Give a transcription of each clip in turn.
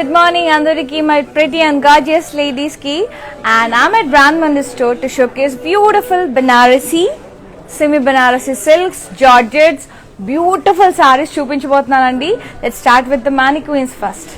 good morning andariki my pretty and gorgeous ladies ki, and I'm at Brand Mandir store to showcase beautiful Banarasi, semi Banarasi silks, georgettes, beautiful sarees చూపించబోతున్నానండి. Let's start with the mannequins first.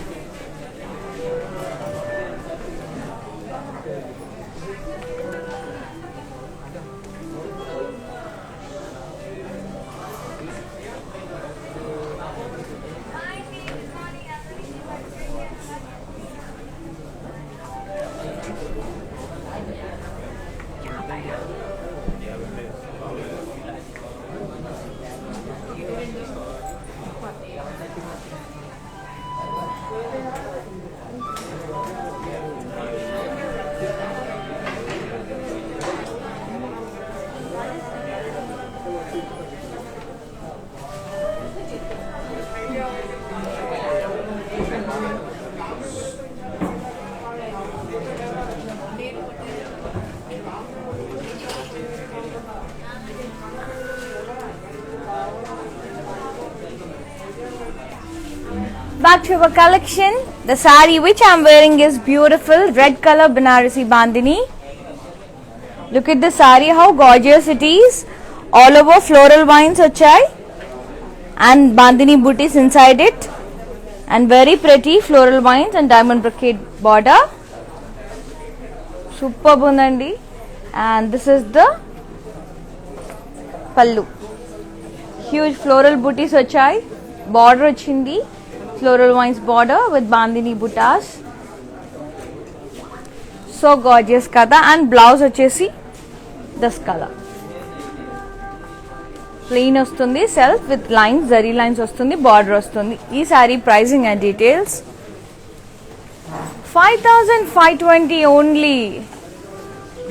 Back to our collection. The saree which I am wearing is beautiful red color Banarasi Bandhani. Look at the saree, how gorgeous it is. All over floral vines vachai and Bandhani booties inside it, and very pretty floral vines and diamond brocade border. Superb undandi. And this is the pallu. Huge floral booties vachai, border vachindi, floral vines border with Bandhani buttas. So gorgeous kada. And blouse vachesi this color, plain vastundi, self with lines, zari lines vastundi, border vastundi. Ee saree pricing and details 5520 only.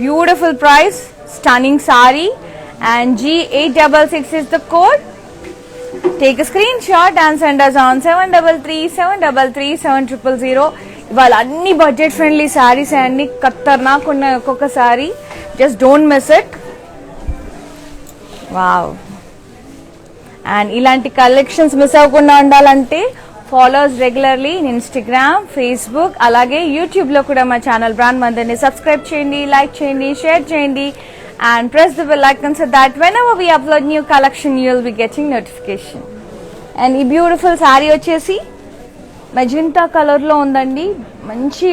Beautiful price, stunning saree, and G866 is the code. Take a screenshot and send us on 733-733-7000. ఇవాళ అన్ని budget friendly saris అండి, ఖతర్నాక్ ఉన్నాయి ఒక్కొక్క sari. Just don't miss it. Wow. And ఇలాంటి collections miss అవ్వకుండా ఉండాలంటే follows regularly in Instagram, Facebook, అలాగే యూట్యూబ్లో కూడా మా ఛానల్ బ్రాండ్ మందిర్ని సబ్స్క్రైబ్ చేయండి, లైక్ చేయండి, షేర్ చేయండి, and press the bell icon so that whenever we upload new collection you will be getting notification. And ee beautiful saree vachesi magenta color lo undandi, manchi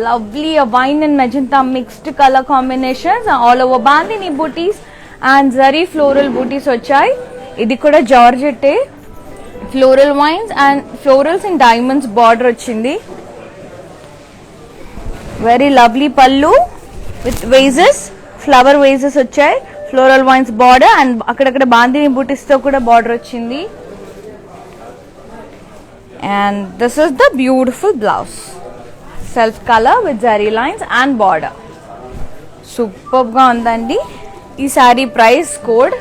lovely wine and magenta mixed color combinations, all over Bandhani booties and zari floral booties vachai. Idi kuda georgette, floral vines and florals and diamonds border vachindi. Very lovely pallu with vases, flower wages వచ్చాయి, floral vines border, and అక్కడక్కడ బాందిని బూటీస్ తో కూడా border వచ్చింది. And this is the beautiful blouse, self colour with zari lines and border. Super గా ఉందండి. ఈ sari price code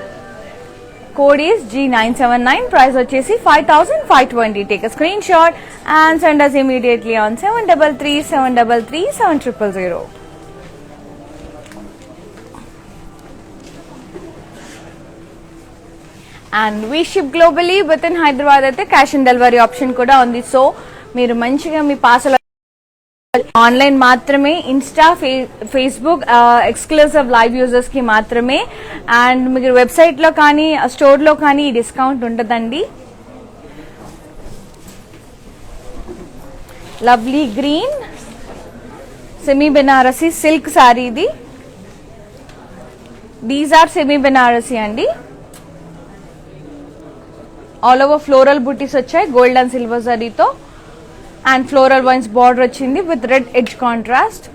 is G979. Price వచ్చేసి 5520. Take a screen shot and send us immediately on 733-733-7000. And we ship globally with in Hyderabad అయితే cash on delivery option కూడా ఉంది. So మీరు మంచిగా మీ parcel online మాత్రమే, Insta, Facebook exclusive live users కి మాత్రమే. And మీరు వెబ్సైట్ లో కానీ స్టోర్ లో కానీ ఈ డిస్కౌంట్ ఉంటుందండి. Lovely green semi Banarasi silk sorry ఇది. దీస్ ఆర్ సెమీ బెనారసీ అండి. ఆల్ ఓవర్ ఫ్లోరల్ బూటీస్ వచ్చాయి గోల్డ్ అండ్ సిల్వర్ జరీతో, అండ్ ఫ్లోరల్ వైన్స్ బార్డర్ వచ్చింది with red edge contrast.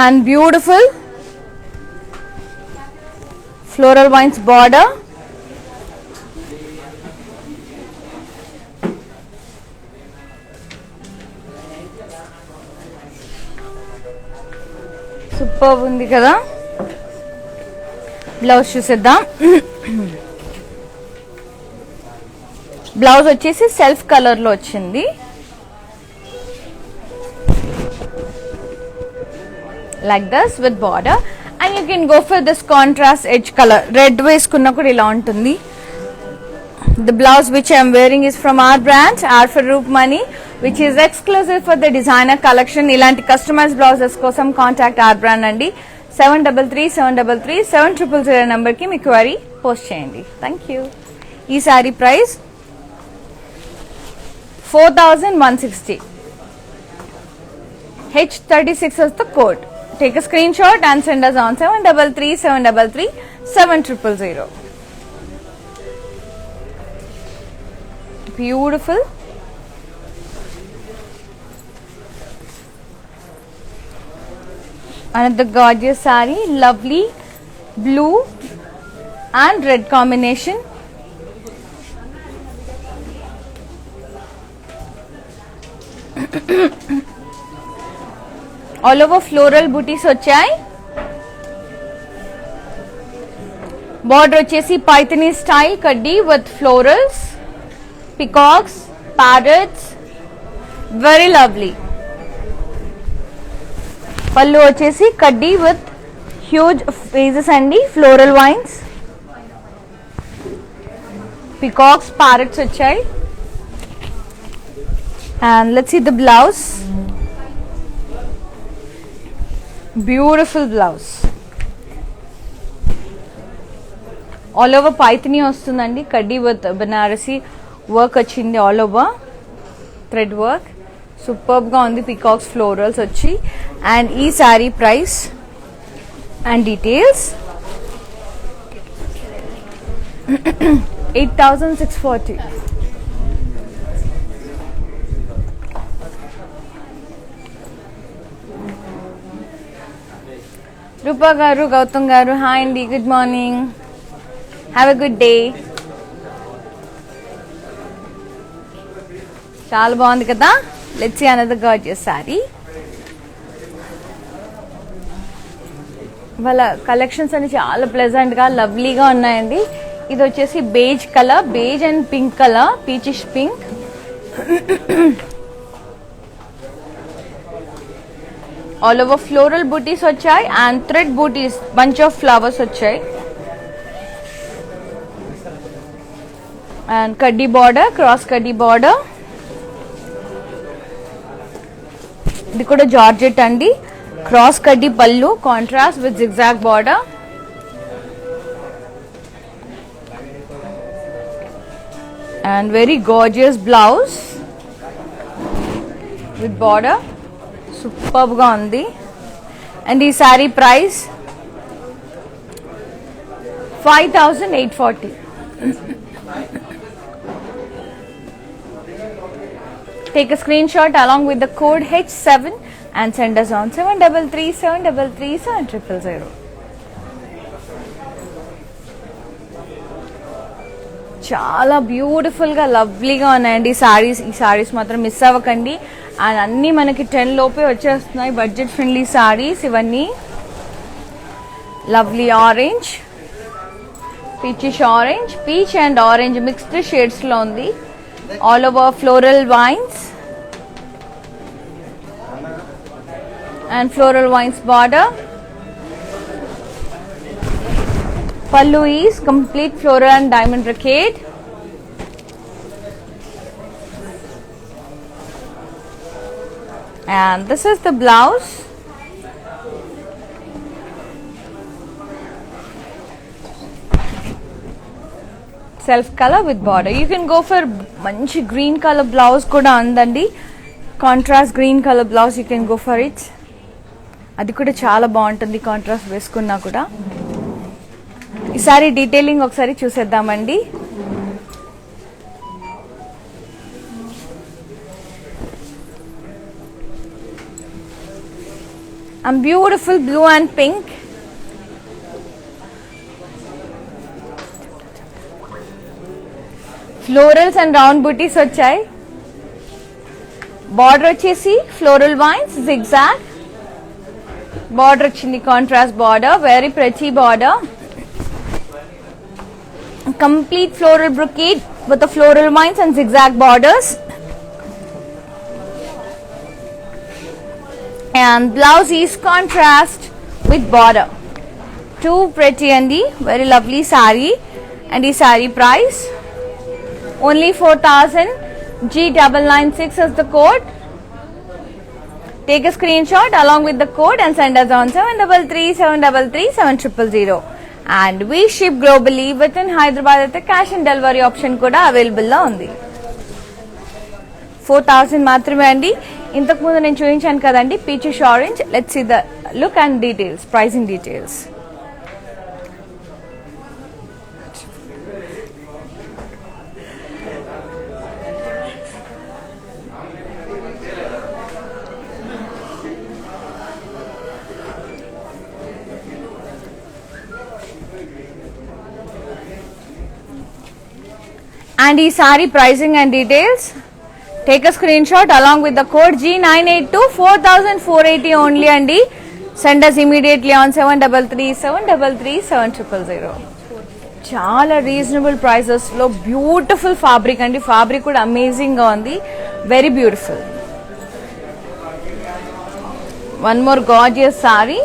And beautiful floral vines border. Super ఉంది కదా. బ్లౌజ్ చూసేద్దాం. బ్లౌజ్ వచ్చేసి సెల్ఫ్ కలర్ లో వచ్చింది. like this with border, and you can go for this contrast edge color. Red వేసుకున్నా కూడా ఇలా ఉంటుంది. The blouse which I am wearing is from our brand, R for Roopmani, which is exclusive for the designer collection. ఇలాంటి customized blouses కోసం contact our brand అండి. 7337337000 నెంబర్కి మీ query post చేయండి. Thank you. ఈ sari price 4160. H36 is the code. Take a screenshot and send us on 7337337000. Beautiful. Another gorgeous saree, lovely blue and red combination. All over floral booties వచ్చాయి. Border వచ్చేసి Paithani style కడ్డీ with florals, peacocks, parrots, very lovely. పళ్ళు వచ్చేసి కడ్డీ with huge phases అండి, floral vines, peacocks, parrots వచ్చాయి. And let's see the blouse. Beautiful blouse, all over Paithani వస్తుందండి, కడ్డీ విత్ బనారసి వర్క్ వచ్చింది, all over thread work, superb గా ఉంది. పికాక్స్ ఫ్లోరల్స్ వచ్చి. అండ్ ఈ sari price and details 8640. Rupa garu, Gautam garu, hi అండి, good morning, have a good day. చాలా బాగుంది కదా. Let's see another gorgeous sari. వాళ్ళ కలెక్షన్స్ అన్ని చాలా ప్లెజెంట్ గా లవ్లీగా ఉన్నాయండి. ఇది వచ్చేసి beige colour, beige and pink colour, peachish pink. All over floral booties వచ్చాయి and thread booties, bunch of flowers వచ్చాయి. అండ్ కడ్డీ బార్డర్, క్రాస్ కడ్డీ బార్డర్. ఇది కూడా జార్జెట్ అండి, క్రాస్ కడ్డీ pallu, contrast with zigzag border. And very gorgeous blouse with border, superb గా ఉంది. అండ్ ఈ sari price 5840. Take a screenshot along with the code H7 and send us on 7337337000. చాలా బ్యూటిఫుల్ గా లవ్లీగా ఉన్నాయండి సారీస్. ఈ సారీస్ మాత్రం మిస్ అవ్వకండి. అండ్ అన్ని మనకి 10 లోపే వచ్చేస్తున్నాయి, బడ్జెట్ ఫ్రెండ్లీ సారీస్ ఇవన్నీ. Lovely orange, peachish orange, peach and orange mixed shades లో ఉంది. All over floral vines and floral vines border. Pallu is complete floral and diamond brocade. And this is the blouse. Self colour with border. You can go for మంచి green colour blouse కూడా ఉందండి, contrast green colour blouse, you can go for it. అది కూడా చాలా బాగుంటుంది contrast వేసుకున్నా కూడా. ఈసారి డీటెయిలింగ్ ఒకసారి చూసేద్దామండి. And beautiful blue and pink. Florals and round booties వచ్చాయి. బార్డర్ వచ్చేసి ఫ్లోరల్ వైన్స్, జిగ్జాగ్ బార్డర్ వచ్చింది, contrast border, very pretty border. Complete floral brocade with the floral vines and zigzag borders. And blouse is contrast with border. Too pretty and very lovely saree. And the saree price Only 4,000. G996 is the code. Take a screenshot along with the code and send us on 733-733-7000. And we ship globally within Hyderabad at the cash and delivery option kuda available la undi. 4,000 మాత్రమే అండి. ఇంతకు ముందు నేను చూపించాను కదండి peachish orange. Let's see the look and details, pricing details. And ఈ sari pricing and details. Take a screenshot along with the code G982 4480 only అండి. Send us immediately on 733-733-7000. చాలా రీజనబుల్ ప్రైసెస్ లో బ్యూటిఫుల్ ఫ్యాబ్రిక్ అండి. Fabric కూడా amazing గా ఉంది, very beautiful. One more gorgeous sorry,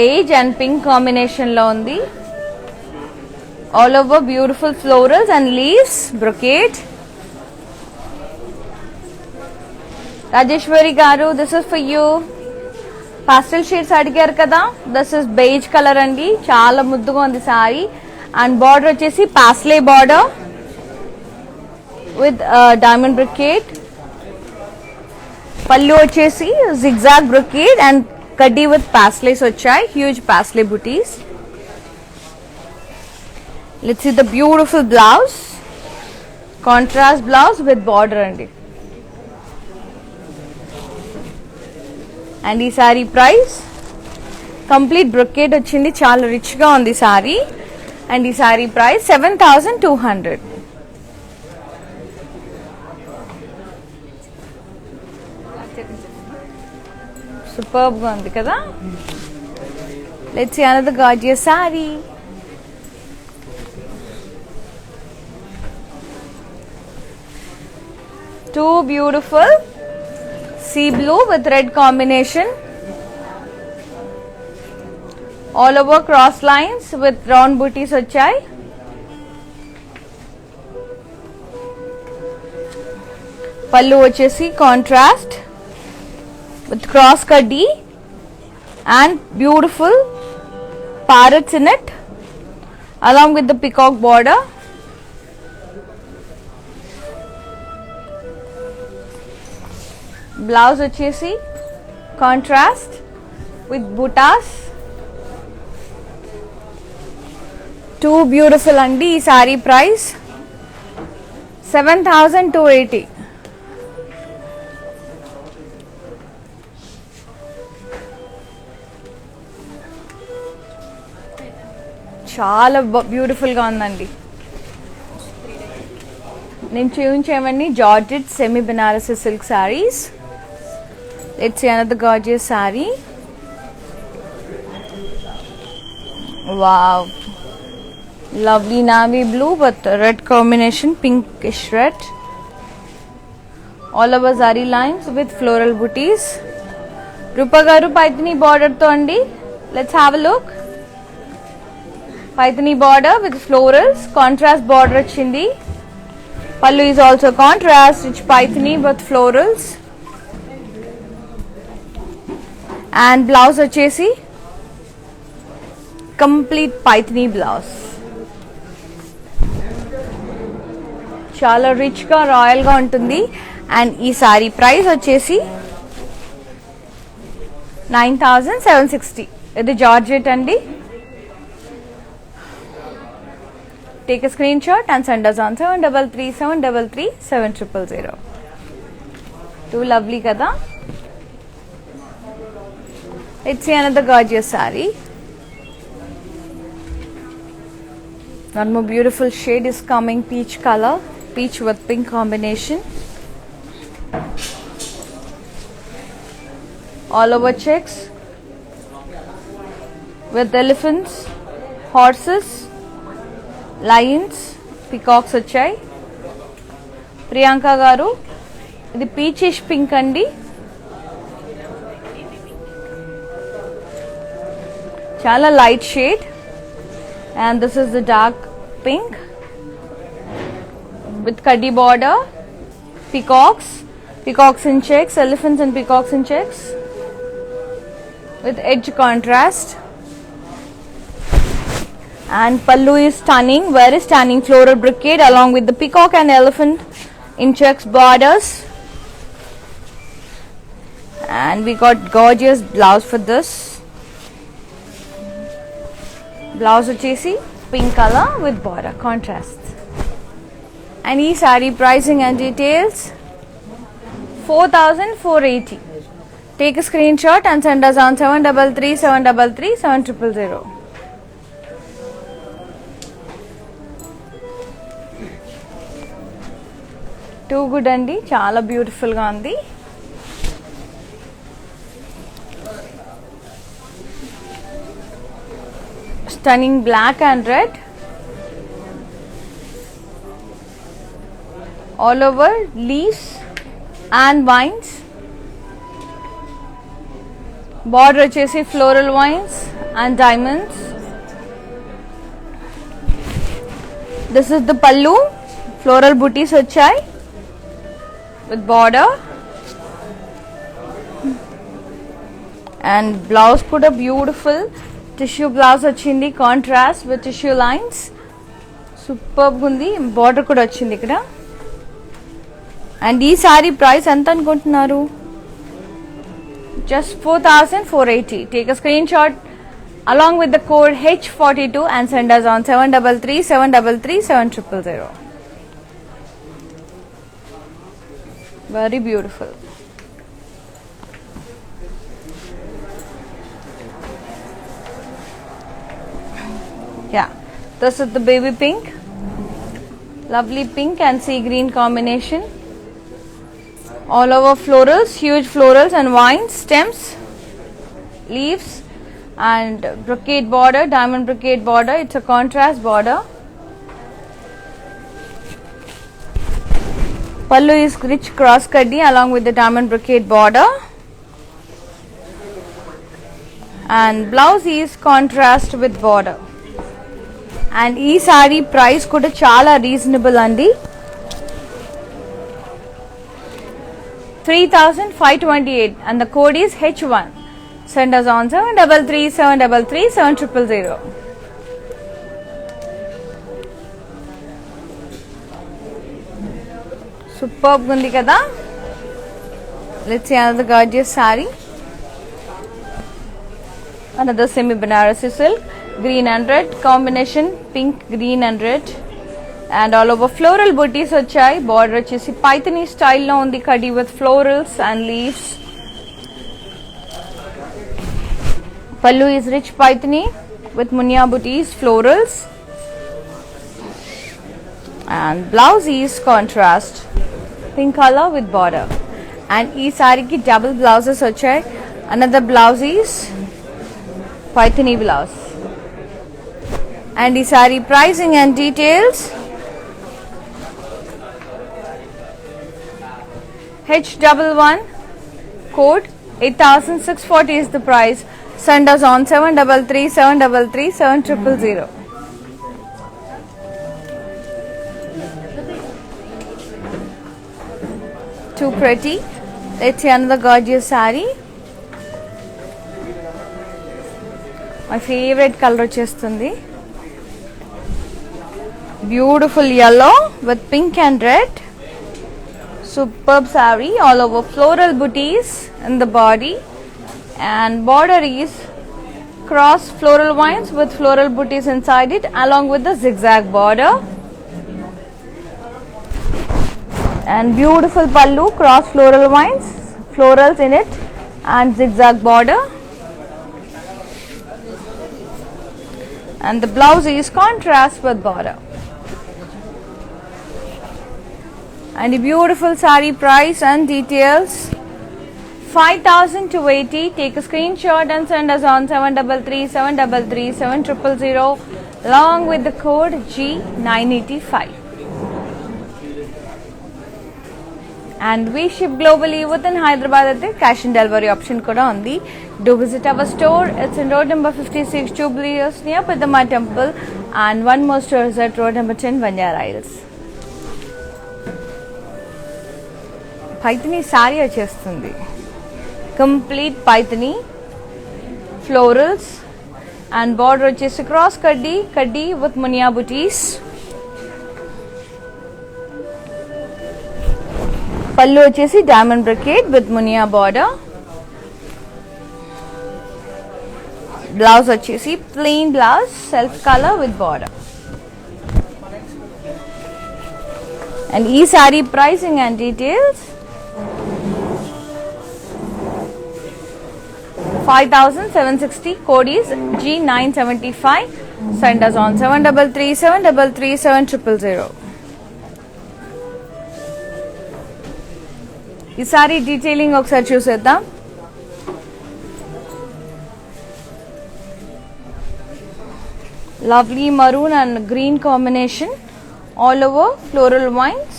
beige and pink combination లో ఉంది. All over beautiful florals and leaves, brocade. Rajeshwari garu, this is for you. Pastel shades adigaru kada. This is beige color andi, chaala mudduga undi saree. And border vachesi parsley border with diamond brocade. Pallu vachesi zigzag brocade and kaddi with pasleys vachayi, huge parsley booties. Let's see the beautiful blouse, contrast blouse with border andi. And ee saree price complete brocade vachindi, chaala rich ga undi saree. And ee saree price 7,200. Superb ga undi kada. Let's see another gorgeous saree. Two beautiful sea blue with red combination, all over cross lines with round booties vachayi. Pallu vachesi contrast with cross kaddi and beautiful parrots in it along with the peacock border. Blouse vachesi contrast with buttas. Too beautiful andi. Ee saree price 7,280. చాలా beautiful గా ఉందండి. నేను చూపించేవన్నీ georgette semi Benarasi silk saris. Let's see another gorgeous saree. Wow, lovely navy blue with red combination, pinkish red. All over zari lines with floral booties. Rupa garu paithani border tho andi. Let's have a look. Paithani border with florals, contrast border vachindi. Pallu is also contrast, rich paithani with florals. And blouse vachesi complete paithani blouse. Chala rich ga royal ga untundi. And ee saree price vachesi 9,760. Idi Georgette andi. Take a screenshot and send us on 733-733-7000. Too lovely kada. Let's see another gorgeous saree. One more beautiful shade is coming, peach color, peach with pink combination. All over checks with elephants, horses, lions, peacocks vachayi. Priyanka garu, ఇది peachish pink అండి. చాలా light shade and this is the dark pink. with kaddi border, peacocks in checks, elephants and peacocks in checks with edge contrast. And pallu is stunning, very stunning floral brocade along with the peacock and elephant in checks borders. And we got gorgeous blouse for this. Blouse vachesi pink color with border contrast. And ee saree pricing and details 4,480. Take a screenshot and send us on 733 733 7000. Too good andi, చాలా beautiful గా ఉంది. Stunning black and red all over leaves and vines. Border వచ్చేసి floral vines and diamonds. This is the pallu, floral booties వచ్చాయి with border. And blouse kuda beautiful tissue blouse వచ్చింది, contrast with tissue lines. Superb ఉంది, border కూడా వచ్చింది ఇక్కడ. And ఈ sari price ఎంత అనుకుంటున్నారు? Just 4,480. Take a screenshot along with the code H42 and send us on 733 733 7000. Very beautiful. Yeah, this is the baby pink, lovely pink and sea green combination. All over florals, huge florals and vines, stems, leaves and brocade border, diamond brocade border. It's a contrast border. Pallu is rich cross kaddi along with the diamond brocade border. And blouse is contrast with border. And ee saree price kuda chala reasonable andi, 3,528 and the code is H1. Send us on 733 733 7000. Superb gundi kada. Let's see another gorgeous saree. Another semi Banarasi silk, green and red combination, pink, green and red. And all over floral booties వచ్చాయి. Border వచ్చేసి పైథనీ స్టైల్లో ఉంది, కడి with florals and leaves. Pallu is rich Paithani with munya booties, florals. And blouse is contrast, pink color with border. And ఈ సారీకి double blouses వచ్చాయి. Another blouse is Paithani blouse. And ఈ sorry pricing and details H11 code 8,640 is the price. Send us on 733 733 7000. Too pretty. Let's see another gorgeous saree. My favorite color వచ్చేస్తుంది. Beautiful yellow with pink and red. Superb saree, all over floral booties in the body. And border is cross floral vines with floral booties inside it along with the zigzag border. And beautiful pallu, cross floral vines, florals in it and zigzag border. And the blouse is contrast with border. And the beautiful saree price and details 5,280. Take a screenshot and send us on 733 733 7000 along with the code G985. And we ship globally within Hyderabad at the cash and delivery option kuda undi. Do visit our store. It's in road number 56 Jubilee Hills near Peddamma Temple, and one more store is at road number 10 Banjara Hills. Paithani sari వచ్చేస్తుంది. Complete Paithani florals and border వచ్చేసి cross కడ్డీ with మునియా బుటీస్. పళ్ళు వచ్చేసి diamond brocade with మునియా border. Blouse వచ్చేసి plain blouse self colour with border. And ఈ sari pricing and details 5760. code is G975. send us on 7337337000. ఈ sorry detailing ఒకసారి చూసేద్దాం. lovely maroon and green combination all over floral vines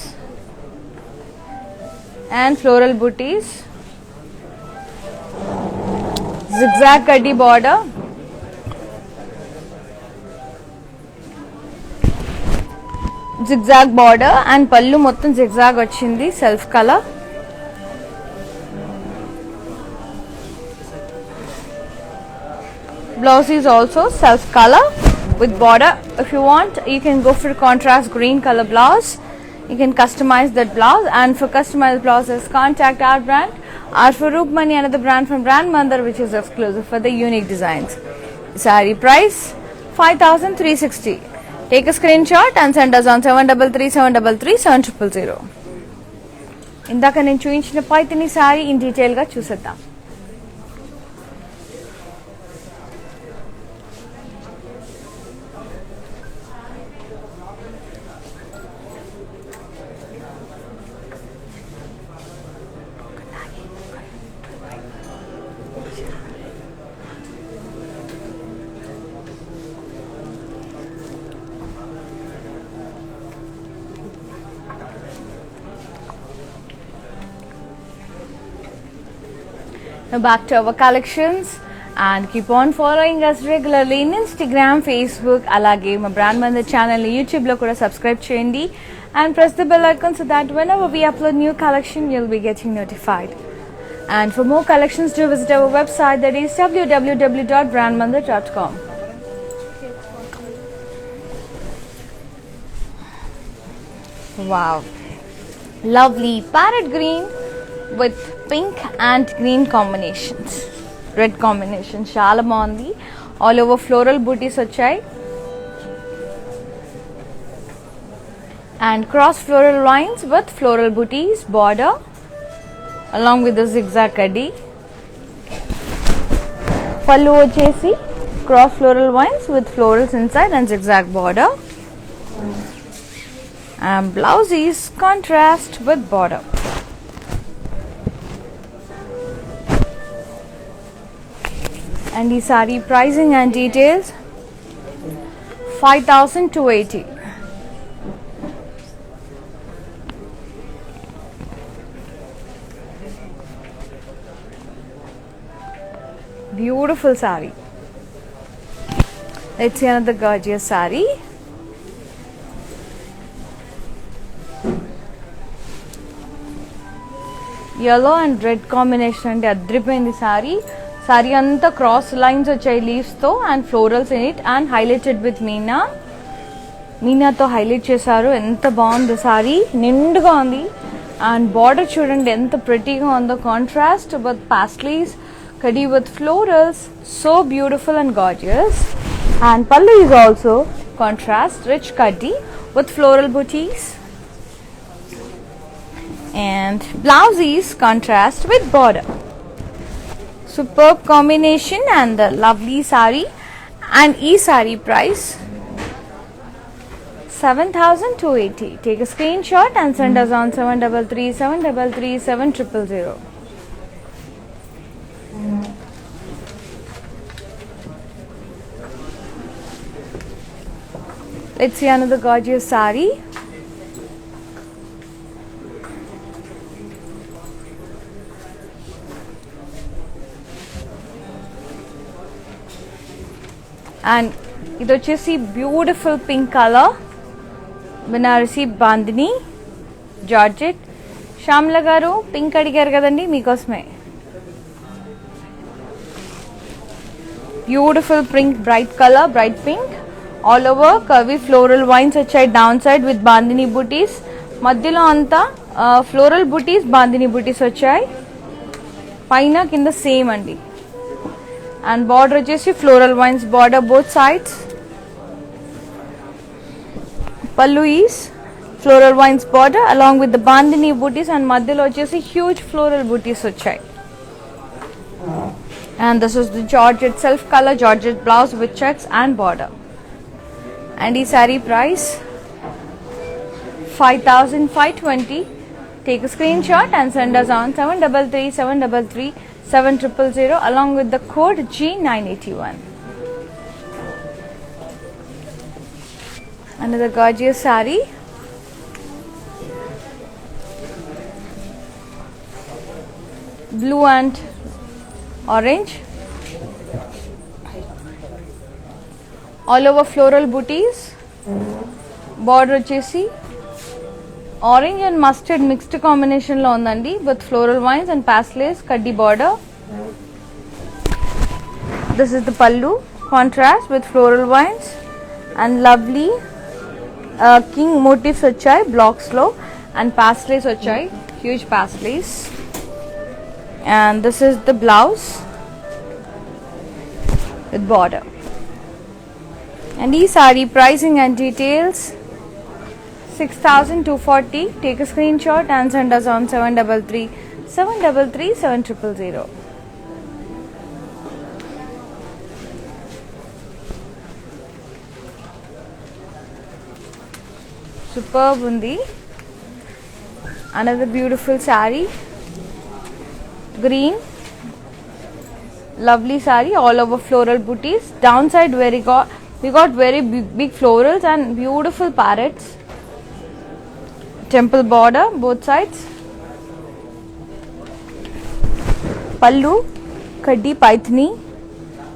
and floral booties. zigzag kaddi border, zigzag border and pallu mottham zigzag vachindi self color. Blouse is also self color with border. If you want, you can go for contrast green color blouse. You can customize that blouse, and for customized blouses contact our brand, our Farooq Mani, another brand from Brand Mandar, which is exclusive for the unique designs. Saree price 5360. Take a screenshot and send us on 7337337000. ఇందాక నేను చూపించిన Paithani sorry in detail గా చూసేద్దాం. Now back to our collections, and keep on following us regularly in Instagram, Facebook, alage ma Brand Mandar channel ni YouTube lo kuda subscribe cheyandi and press the bell icon so that whenever we upload new collection you'll be getting notified. And for more collections, do visit our website, that is www.brandmandar.com. Wow, lovely parrot green with pink and green combinations, red combination చాలా బాగుంది. All over floral booties వచ్చాయి and cross floral lines with floral booties border along with the zigzag kaddi. pallu vachesi cross floral lines with florals inside and zigzag border, and blouse is contrast with border. And the saree pricing and details 5280. Beautiful saree. Let's see another gorgeous saree. Yellow and red combination and adripoyindi saree. Sari అంతా cross lines వచ్చాయి leaves తో and florals in it and highlighted with మీనాతో highlight చేశారు. ఎంత బాగుంది sorry, నిండుగా ఉంది. And border చూడండి ఎంత ప్రిటీగా ఉందో, కాంట్రాస్ట్ విత్ పాస్ట్లీస్ కడ్డీ with florals, so beautiful and gorgeous. And pallu is also contrast rich కడ్డీ with floral booties, and blouse is contrast with border. Superb combination and the lovely saree, and e-saree price 7280. Take a screenshot and send us on 7337337000. Let's see another gorgeous saree. And ఇది వచ్చేసి beautiful pink colour Banarasi bandhani georgette Shyamala గారు pink అడిగారు కదండి, మీకోసమే. Beautiful pink, bright colour, bright pink. All over curvy floral wines వచ్చాయి down side with bandhani బూటీస్. మధ్యలో అంతా floral బూటీస్, బాందిని బూటీస్ వచ్చాయి. పైన కింద సేమ్ అండి. అండ్ బార్డర్ వచ్చేసి floral vines border both sides. Pallu is floral vines border along with the Bandhani booties and మధ్యలో వచ్చేసి హ్యూజ్ ఫ్లోరల్ బూటీస్ వచ్చాయి. And this is the Georgette self color Georgette blouse with checks and border. And the saree price 5,520. Take a screenshot and send us on 733-733-7000 along with the code G981. Another gorgeous saree. Blue and orange. All over floral booties. Border వచ్చేసి orange and mustard mixed combination లో ఉందండి with floral vines and paisleys కడ్డీ border. This is the pallu contrast with floral vines and lovely king motifs వచ్చాయి blocks లో and paisleys వచ్చాయి, huge paisleys. And this is the blouse with border. And these saree pricing and details 6,240. Take a screenshot and send us on 733-733-7000. Superb undi. Another beautiful saree. Green, lovely saree, all over floral booties. Downside we got very big florals and beautiful parrots. Temple border both sides. Pallu kaddi paithni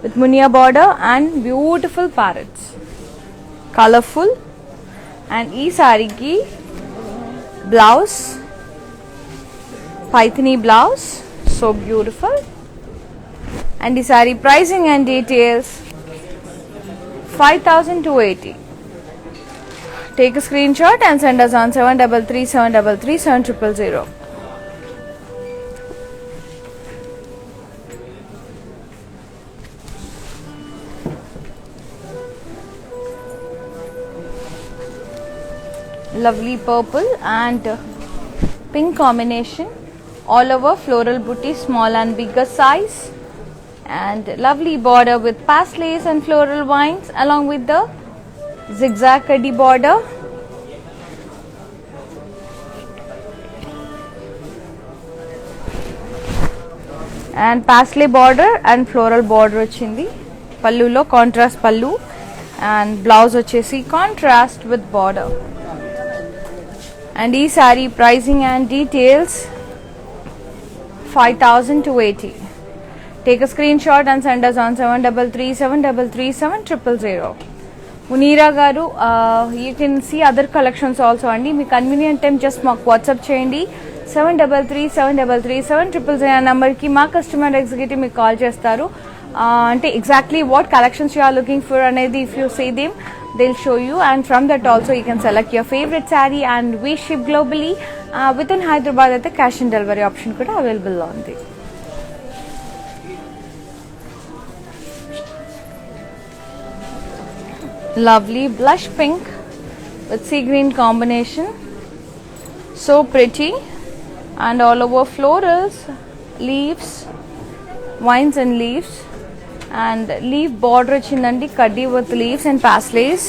with munia border and beautiful parrots. Colorful. And ee saree ki blouse, paithni blouse. So beautiful. And the saree pricing and details 5,280. Take a screenshot and send us on 733-733-7000. Lovely purple and pink combination. All over floral booty, small and bigger size, and lovely border with paslays and floral vines along with the zigzag kaddi border. And pasley border and floral border ochindi. Pallu lo contrast pallu and blouse ochesi contrast with border. And ee saree pricing and details 5,280. Take a screenshot and send us on 733-733-7000. Munira garu, you can see other collections also andi. Me convenient time just maku WhatsApp cheyandi 733-733-7000 number ki ma customer executive me call chestaru. Ante exactly what collections you are looking for anedi if you say them, they'll show you, and from that also you can select your favorite saree, and we ship globally. Within Hyderabad aithe cash and delivery option kuda available undi. Lovely blush pink with sea green combination, so pretty, and all over florals, leaves, vines and leaves, and leaf border వచ్చిందండి కడ్డీ with leaves and paslays,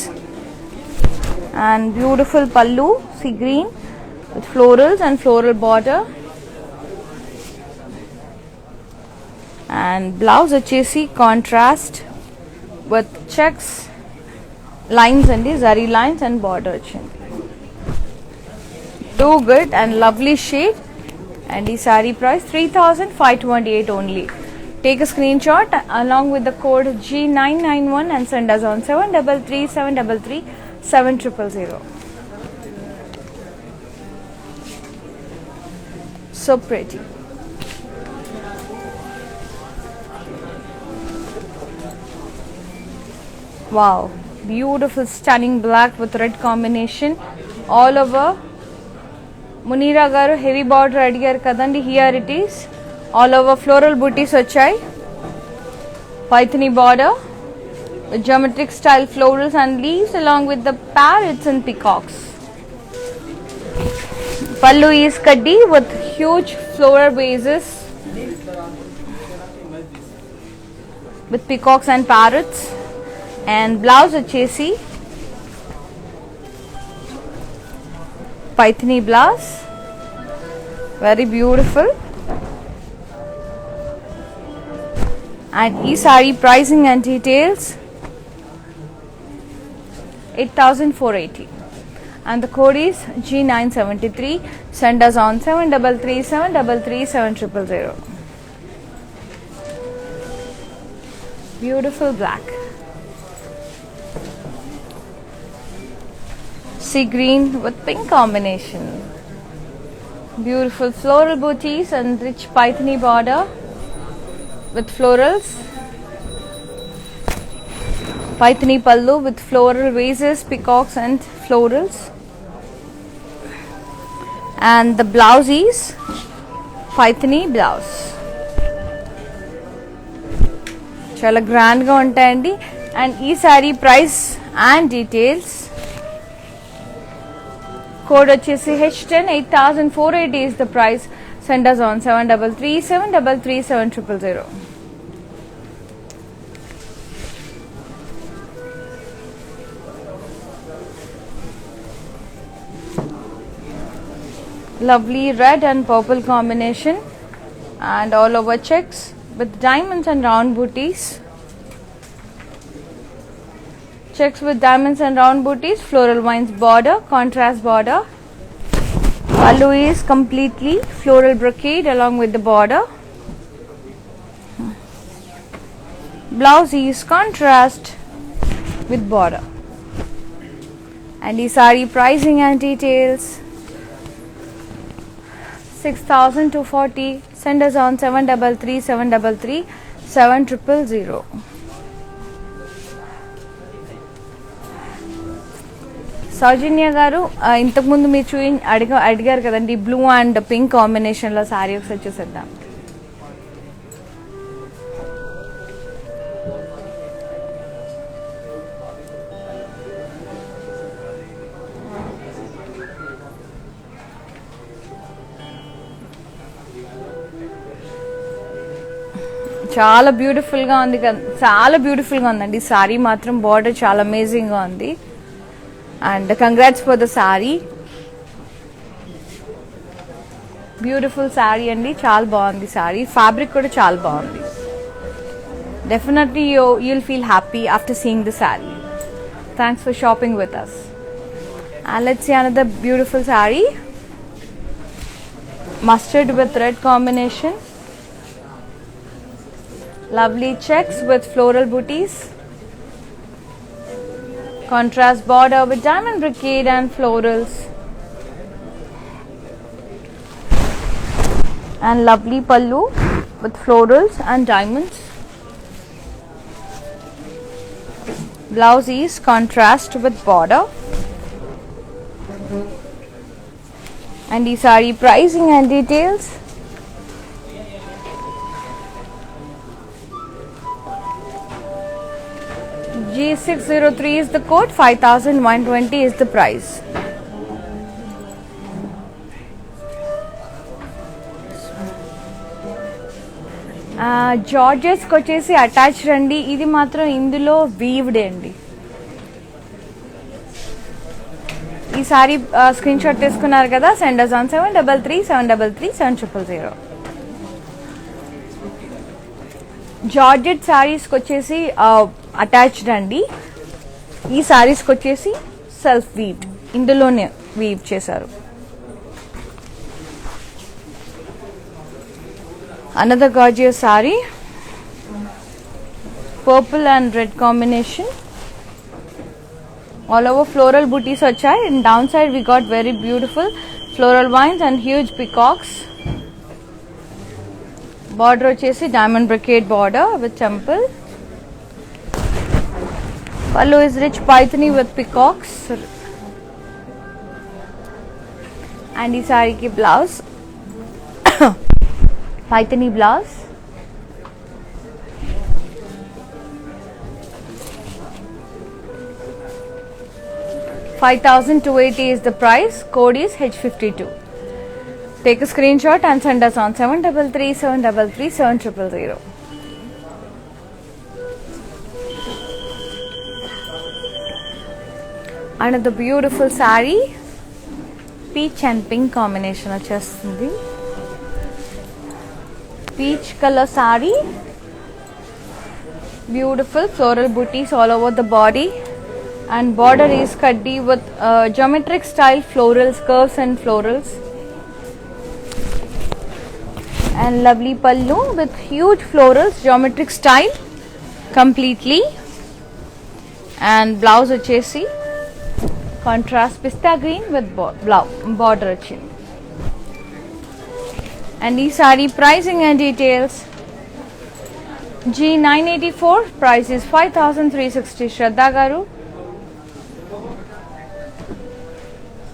and beautiful pallu sea green with florals and floral border, and blouse వచ్చేసి contrast with checks lines and zari lines and border వచ్చింది. Too good and lovely shade, and the saree price 3,528 only. Take a screenshot along with the code G991 and send us on 733-733-7000. So pretty. Wow, beautiful stunning black with red combination all over. Munira garu heavy border adigaru kadandi. Here it is, all over floral booties vachai, paithani border with geometric style florals and leaves along with the parrots and peacocks. Pallu is kaddi with huge floral vases with peacocks and parrots, and blouse vachesi paithani blouse, very beautiful. And ee saree pricing and details 8480 and the code is G973. Send us on 7337337000. Beautiful black, sea green with pink combination, beautiful floral booties and rich paithani border with florals, paithani pallu with floral vases, peacocks and florals, and the blouse is paithani blouse. చాలా grand గా ఉంటాయండి. And ఈ sari price and details code వచ్చేసి H10 8480 is the price. Send us on 7337337000. Lovely red and purple combination and all over checks with diamonds and round booties. Checks with diamonds and round booties, floral vines border, contrast border. Pallu is completely floral brocade along with the border. Blouse is contrast with border. And the saree pricing and details 6240. Send us on 7337337000. సౌజన్య గారు ఇంతకుముందు మీరు అడిగారు కదండి blue and pink కాంబినేషన్లో sorry ఒకసారి చూసేద్దాం. చాలా బ్యూటిఫుల్గా ఉంది కదా, చాలా బ్యూటిఫుల్గా ఉందండి సారీ మాత్రం. బార్డర్ చాలా అమేజింగ్గా ఉంది. And congrats for the sorry, beautiful sorry అండి, చాలా బాగుంది సారీ. ఫ్యాబ్రిక్ కూడా చాలా బాగుంది. Definitely you'll feel happy after seeing the saree. Thanks for shopping with us. And let's see another beautiful saree, mustard with red combination, lovely checks with floral booties, contrast border with diamond brocade and florals, and lovely pallu with florals and diamonds. Blouse is contrast with border. And the saree pricing and details G603 is the code, 5120 is the price. జార్జెస్కి వచ్చేసి attached అండి. ఇది మాత్రం ఇందులో weaved అండి. ఈ sorry screen shot తీసుకున్నారు కదా, send us on 7337337000. Georgette సారీస్కి వచ్చేసి అటాచ్డ్ అండి. ఈ సారీస్కి వచ్చేసి సెల్ఫ్ వీవ్, ఇందులోనే వీవ్ చేశారు. Another gorgeous saree, purple and red combination, all over floral booties vachai, and downside we got very beautiful floral vines and huge peacocks border వచ్చేసి diamond brocade border with temple. Pallu is rich Paithani with peacocks. And ఈ సారీకి blouse Paithani blouse. $5,280 is the price. Code is H52. Take a screenshot and send us on 733-733-7000. Another beautiful saree. Peach and pink combination వచ్చేస్తుంది. Peach color saree. Beautiful floral booties all over the body. And border is kaddi with geometric style florals, curves and florals. And lovely pallu with huge florals, geometric style completely. And blouse vachesi contrast pista green with border vachindi. And ee saree pricing and details. G984, price is 5,360. Shraddha garu,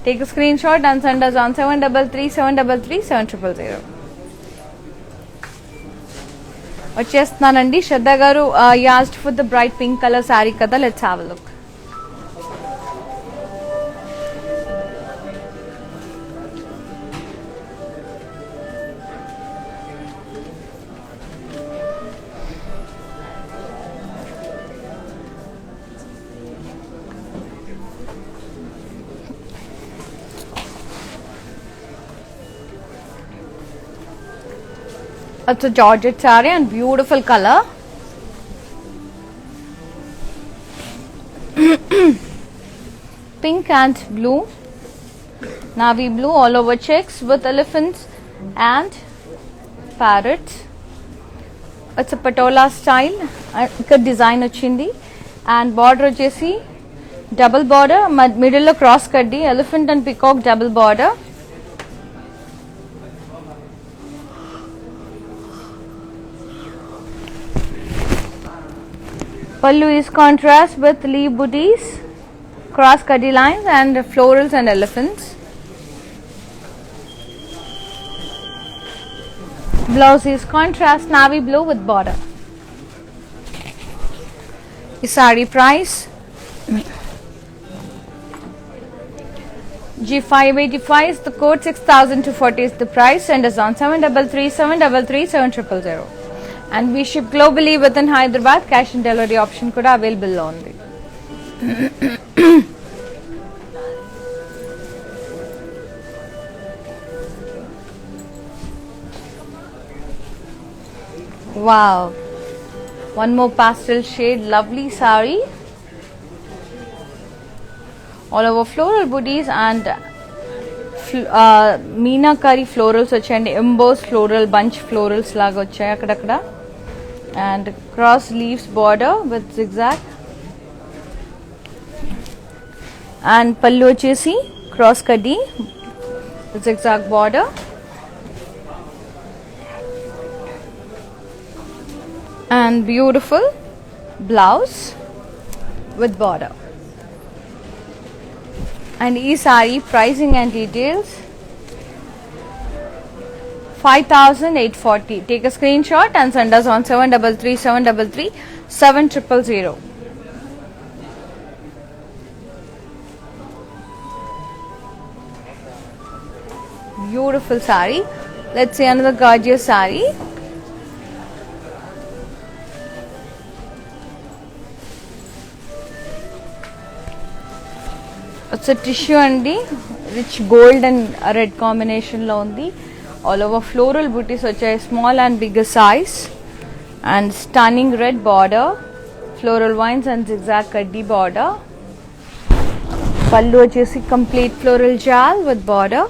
take a screenshot and send us on 733-733-7000. వచ్చేస్తున్నానండి. శ్రద్ధ గారు asked for the bright pink color saree కదా. Let's have a look. It's a Georgette saree and beautiful color. Pink and blue, navy blue all over checks with elephants and parrots. It's a patola style. Ikkada design ochindi and border vachesi double border, middle lo cross kaddi, elephant and peacock double border. Pallu is contrast with leaf booties, cross cutty lines and florals and elephants. Blouse is contrast navy blue with border. The saree price G585 is the code. 6,240 is the price. Send us on 733-733-7000. And we ship globally within Hyderabad. Cash and delivery option kuda available only. Wow, one more pastel shade, lovely saree. All over floral booties and meenakari florals vachandi, embossed floral bunch florals laga vachayi akkadakada. And cross leaves border with zigzag. And pallu vachesi cross kaddi zigzag border. And beautiful blouse with border. And ee saree pricing and details 5,840. Take a screenshot and send us on 733-733-7000. Beautiful saree. Let's see another gorgeous saree. It's a tissue and rich gold and red combination lo undi. All over floral booties vachayi, small and bigger size, and stunning red border, floral vines and zigzag kaddi border. Pallu vachesi complete floral jal with border.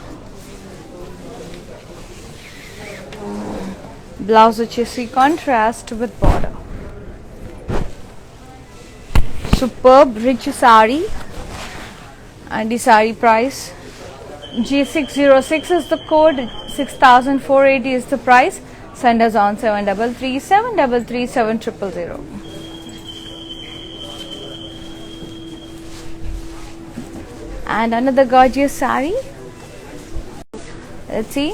Blouse vachesi contrast with border. Superb rich saree. And the saree price G606 is the code. 6,480 is the price. Send us on 7337337000. And another gorgeous saree. Let's see.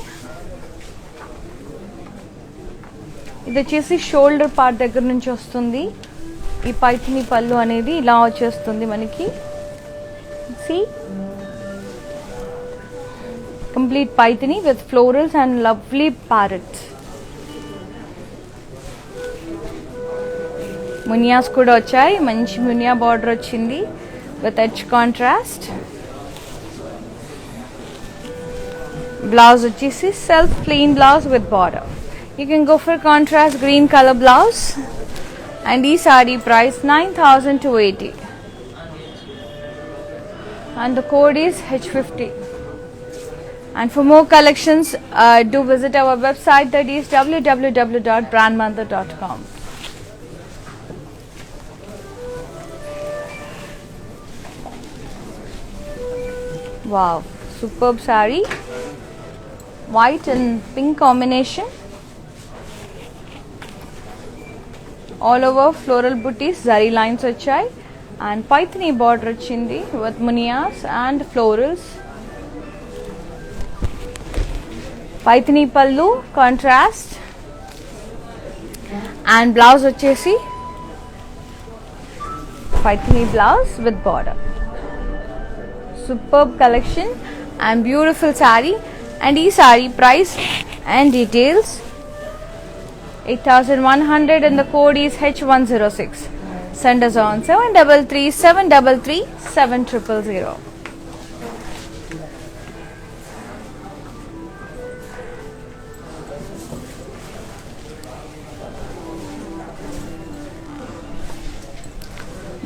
ఇది వచ్చేసి shoulder part దగ్గర నుంచి వస్తుంది. ఈ పైథిని పళ్ళు అనేది ఇలా వచ్చేస్తుంది మనకి. See, complete paithani with florals and lovely parrots. Munias kuda vachayi, manchi munia border ochindi with edge contrast. Blouse vachesi self plain blouse with border. You can go for contrast green color blouse, and ee saree price 9280. And the code is H50. And for more collections, do visit our website, that is www.brandmother.com. Wow, superb saree, white and pink combination, all over floral booties, zari lines vachai, and paithani border వచ్చింది with munias and florals. paithani pallu contrast, and blouse వచ్చేసి paithani blouse with border. Superb collection and beautiful saree. And ee saree price and details 8100 and the code is H106. Send us on 7337337000.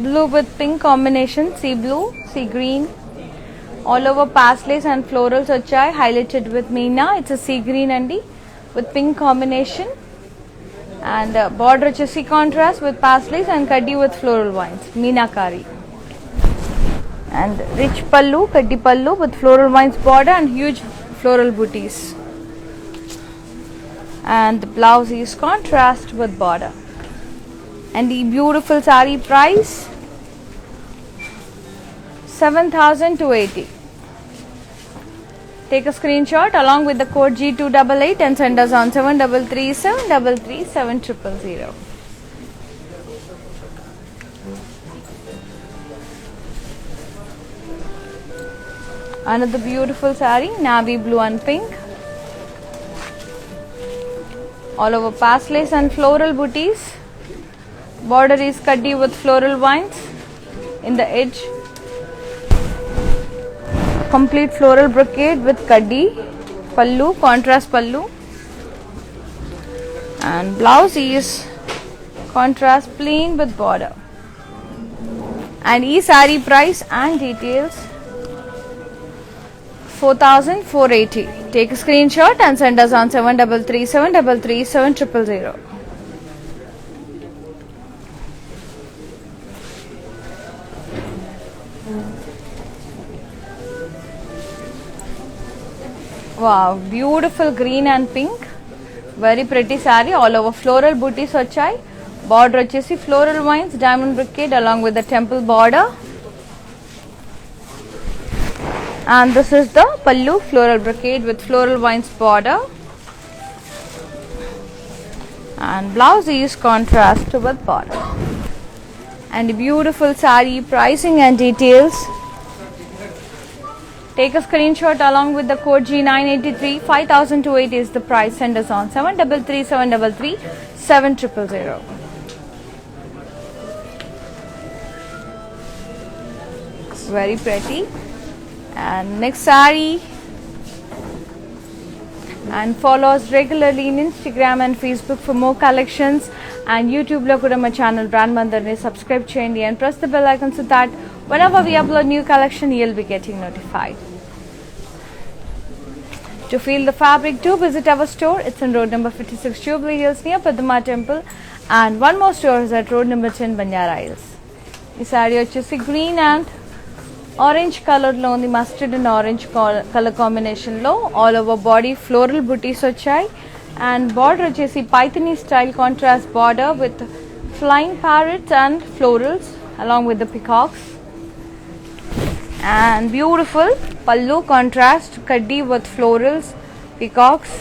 Blue with pink combination, sea blue, sea green, all over pastelis and florals vachai, highlighted with meena. It's a sea green andi with pink combination, and border vachesi contrast with pastelis and kaddi with floral vines, meenakari. And rich pallu, kaddi pallu with floral vines border and huge floral booties. And the blouse is contrast with border. And the beautiful saree price 7280. Take a screenshot along with the code G288 and send us on 7337337000. Another beautiful saree, navy blue and pink, all over pastelis and floral booties. Border is kaddi with floral vines in the edge. Complete floral brocade with kaddi pallu, contrast pallu, and blouse is contrast plain with border. And ee saree price and details 4480. Take a screenshot and send us on 7337337000. Wow, beautiful green and pink, very pretty saree, all over floral booties vachai. Border vachesi floral vines, diamond brocade along with the temple border. And this is the pallu, floral brocade with floral vines border. And blouse is contrast with border. And beautiful saree pricing and details. Take a screenshot along with the code G983. 5280 is the price. Send us on 7337337000. Very pretty. And next saree. And follow us regularly in Instagram and Facebook for more collections. And YouTube lo kuda ma channel Brand Mandar ni subscribe cheyandi and press the bell icon so that whenever we upload new collection, you'll be getting notified. To feel the fabric, do visit our store. It's on road number 56, Jubilee Hills, near Padma Temple. And one more store is at road number 10, Banyara Hills. This saree vachesi green and orange color lo undi, mustard and orange color combination lo, all over body floral booties vachai. And border వచ్చేసి Paithani style contrast border with flying parrots and florals along with the peacocks. And beautiful pallu contrast kaddi with florals, peacocks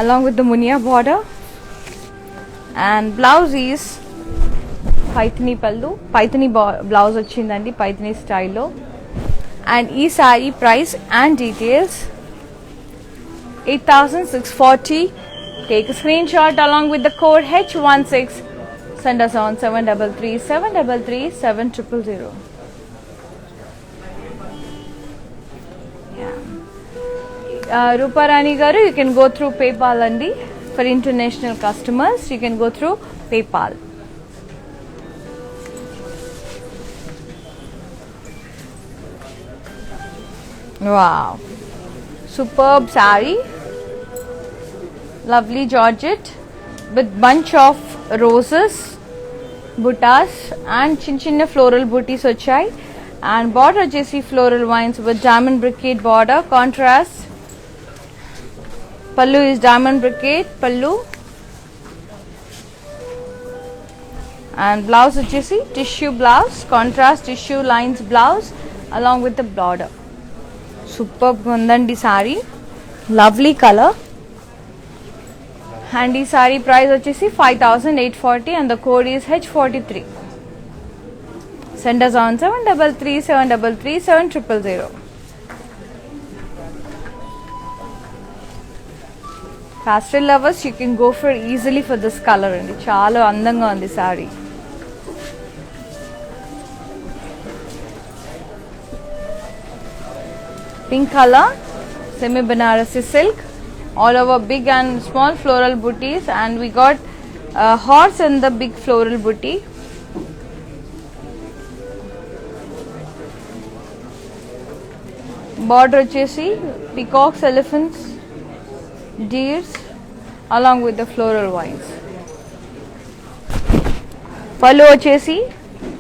along with the munia border. And blouse is paithani pallu, paithani blouse ochindandi paithani style lo. And ee saree price and details 8640. Take a screenshot along with the code H16. Send us on 733 733 7000. Ruparani garu, you can go through PayPal andi. For international customers, you can go through PayPal. Wow, superb saree, lovely georgette with bunch of roses, buttas and chinna floral booties vachai. And border jc floral vines with diamond brocade border contrast. Pallu is diamond brocade pallu. And blouse vachesi tissue blouse, contrast tissue lines blouse along with the border. Superb undandi saree, lovely color. And ee saree price vachesi 5840 and the code is H43. Send us on 733 733 7000. Pastel lovers, you can go for easily for this color andi. Chaala andanga undi saree. Pink color, semi Banarasi silk, all over big and small floral booties, and we got a horse in the big floral booty. Border వచ్చేసి peacocks, elephants, deers along with the floral vines. Pallu వచ్చేసి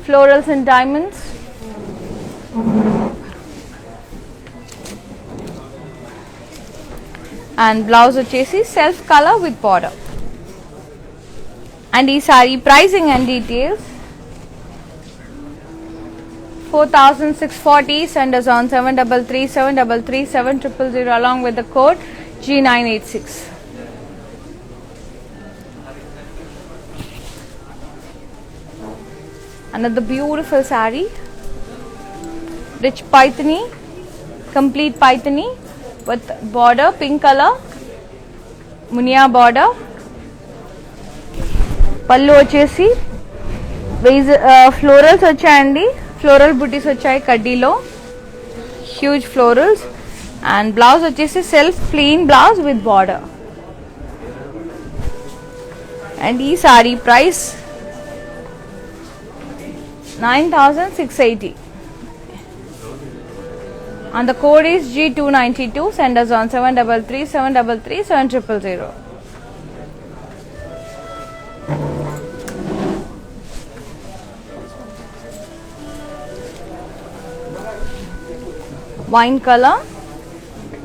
florals and diamonds. And blouse వచ్చేసి self color with border. And ee saree pricing and details 4640. Send us on 733 733 7000 along with the code G986. Another beautiful saree, rich paithani, complete paithani with border pink color, munia border. Pallu వచ్చేసి florals వచ్చాయండి, floral booties వచ్చాయి కడ్డీలో, huge florals. And blouse వచ్చేసి self plain blouse with border. And ee saree price 9680 and the code is G292. Send us on 733 733 7000. Wine color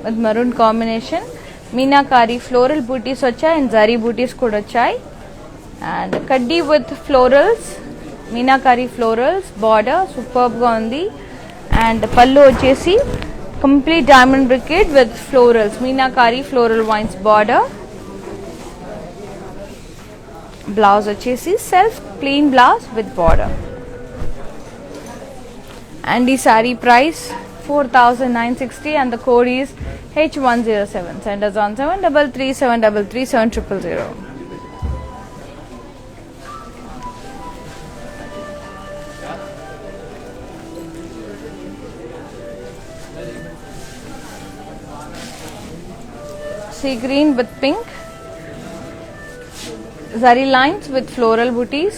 with maroon combination, meenakari floral booties వచ్చాయి and zari booties కూడా వచ్చాయి. And kaddi with florals, meenakari florals border superb గా ఉంది. And pallu వచ్చేసి complete diamond brocade with florals, meenakari floral vines border. Blouse వచ్చేసి self plain blouse with border. And the saree price 4960 and the code is H107. Send us on 733 733 7000. Sea green with pink, zari lines with floral booties,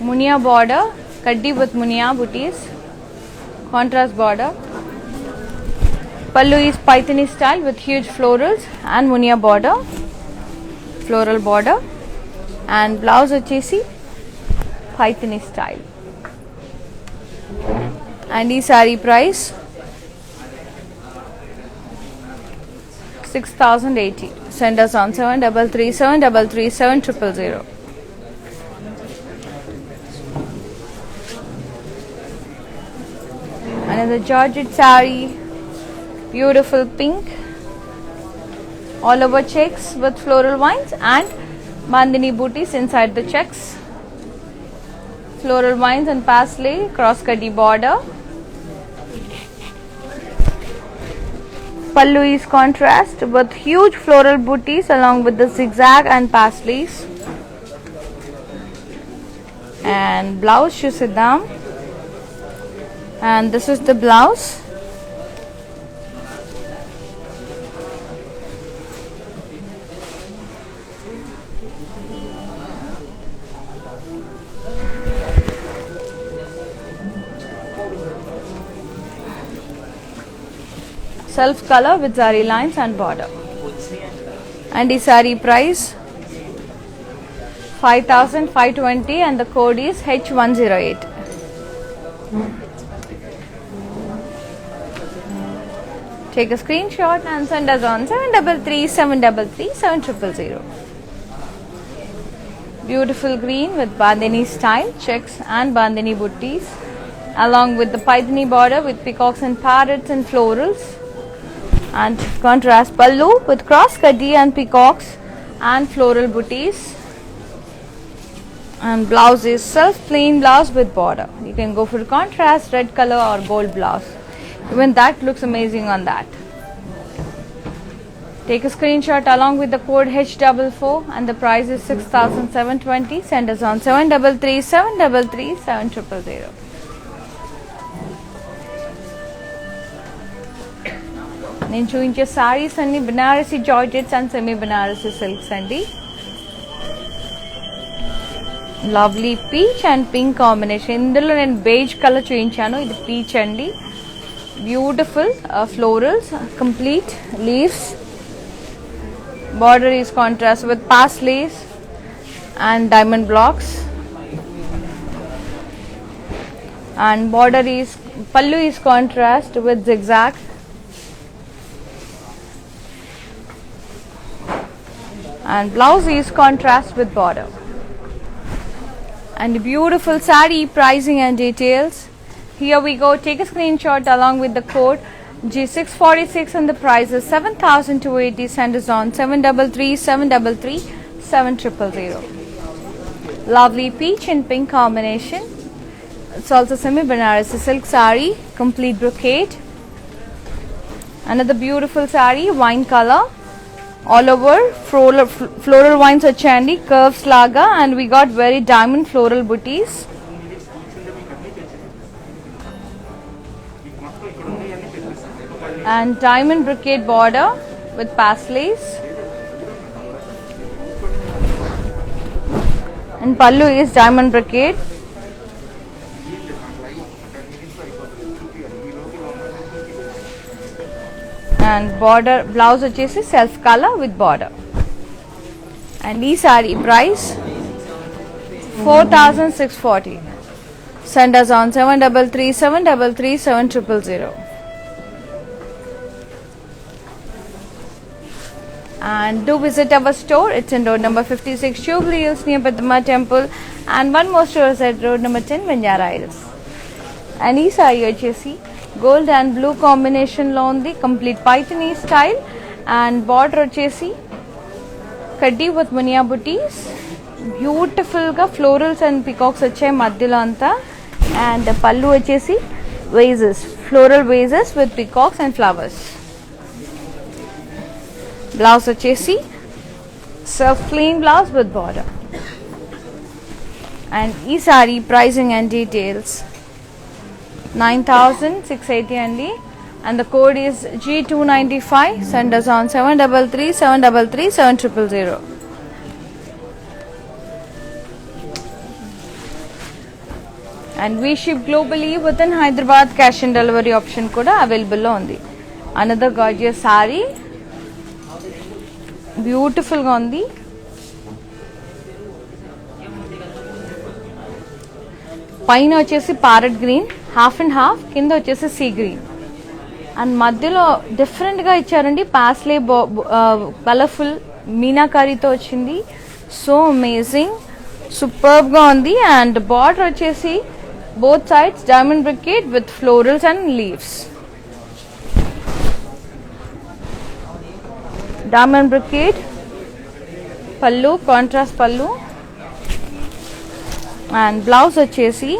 munia border, kaddi with munia booties, contrast border. Pallu is paithani style with huge florals and munia border, floral border. And blouse వచ్చేసి paithani style. And ee saree price 6080. Send us on 7337337000. Another Georgette saree, beautiful pink, all over checks with floral vines and Bandhani booties inside the checks. Floral vines and paisley cross-cutty border. Pallu is contrast with huge floral booties along with the zigzag and paisleys. And blouse chusidam. And this is the blouse. Self color with zari lines and border. And the saree price 5520 and the code is H108. Take a screenshot and send us on 7337337000. Beautiful green with bandhani style checks and bandhani booties along with the paithani border with peacocks and parrots and florals. And contrast pallu with cross cutty and peacocks and floral booties. And blouse is self plain blouse with border. You can go for contrast red color or gold blouse. Even that looks amazing on that. Take a screenshot along with the code H44 and the price is 6720. Send us on 7337337000. నేను చూపించే సారీస్ అన్ని Banarasi georgettes and semi Banarasi silks అండి. Lovely peach and pink combination. ఇందులో నేను beige colour చూపించాను, ఇది peach అండి. Beautiful florals, complete leaves. Border is contrast with paisleys and diamond blocks. And border is pallu is contrast with zigzag. And blouse is contrast with border. And beautiful saree pricing and details. Here we go. Take a screenshot along with the code G646 and the price is 7280. Send us on 7337337000. Lovely peach and pink combination. It's also semi Banarasi silk saree, complete brocade. Another beautiful saree, wine color, all over floral vines వచ్చాయండి, curves laga, and we got very diamond floral booties. And diamond brocade border with paisleys. And pallu is diamond brocade. And border blouse వచ్చేసి self color with border. And ఈ saree price 4640. Send us on 7337337000. And do visit our store. It's in road number 56 Jubilee Hills near Padma Temple, and one more store is at road number 10 Banjara Hills. And ee saree vachesi gold and blue combination lo undi, complete paithani style, and border vachesi kaddi with munia booties. Beautiful ga florals and peacocks vachayi madhyalo anta. And pallu vachesi vases, floral vases with peacocks and flowers. Blouse వచ్చేసి self plain blouse with border. And ఈ saree pricing and details 9680 అండి, and the code is G295. Send us on 7337337000. And we ship globally within Hyderabad. Cash and delivery option కూడా available లో ఉంది. Another gorgeous saree, beautiful గా ఉంది. పైన వచ్చేసి parrot green half and half, కింద వచ్చేసి సీ గ్రీన్. అండ్ మధ్యలో డిఫరెంట్ గా ఇచ్చారండి. పాస్లే కలర్ఫుల్ మీనాకారీతో వచ్చింది. సో అమేజింగ్, సూపర్బ్ గా ఉంది. అండ్ బార్డర్ వచ్చేసి both sides diamond బ్రికేట్ with florals and leaves. Diamond బ్రికేట్ పళ్ళు, కాంట్రాస్ట్ పళ్ళు. అండ్ బ్లౌజ్ వచ్చేసి